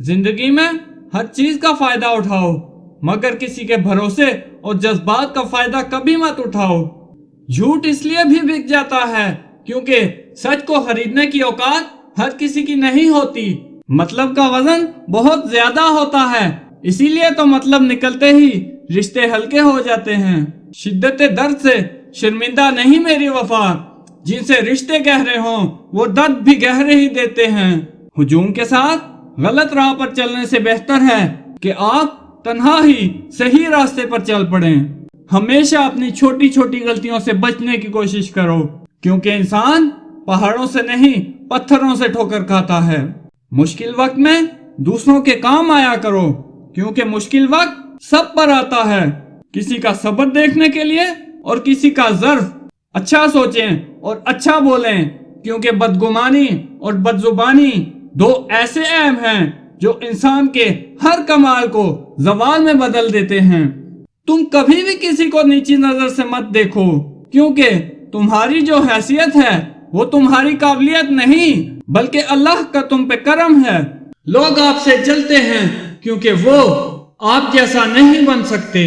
जिंदगी में हर चीज का फायदा उठाओ, मगर किसी के भरोसे और जज्बात का फायदा कभी मत उठाओ। झूठ इसलिए भी बिक जाता है क्योंकि सच को खरीदने की औकात हर किसी की नहीं होती। मतलब का वजन बहुत ज्यादा होता है, इसीलिए तो मतलब निकलते ही रिश्ते हल्के हो जाते हैं। शिद्दत दर्द से शर्मिंदा नहीं मेरी वफा, जिनसे रिश्ते गहरे हों वो दर्द भी गहरे ही देते हैं। हुजूम के साथ गलत राह पर चलने से बेहतर है कि आप तन्हा ही सही रास्ते पर चल पड़ें। हमेशा अपनी छोटी छोटी गलतियों से बचने की कोशिश करो, क्योंकि इंसान पहाड़ों से नहीं पत्थरों से ठोकर खाता है। मुश्किल वक्त में दूसरों के काम आया करो, क्योंकि मुश्किल वक्त सब पर आता है। किसी का सब्र देखने के लिए और किसी का ज़र्फ। अच्छा सोचें और अच्छा बोलें, क्योंकि बदगुमानी और बदजुबानी दो ऐसे ऐब हैं जो इंसान के हर कमाल को ज़वाल में बदल देते हैं। तुम कभी भी किसी को नीची नजर से मत देखो, क्योंकि तुम्हारी जो हैसियत है वो तुम्हारी काबिलियत नहीं बल्कि अल्लाह का तुम पे करम है। लोग आपसे जलते हैं क्योंकि वो आप जैसा नहीं बन सकते।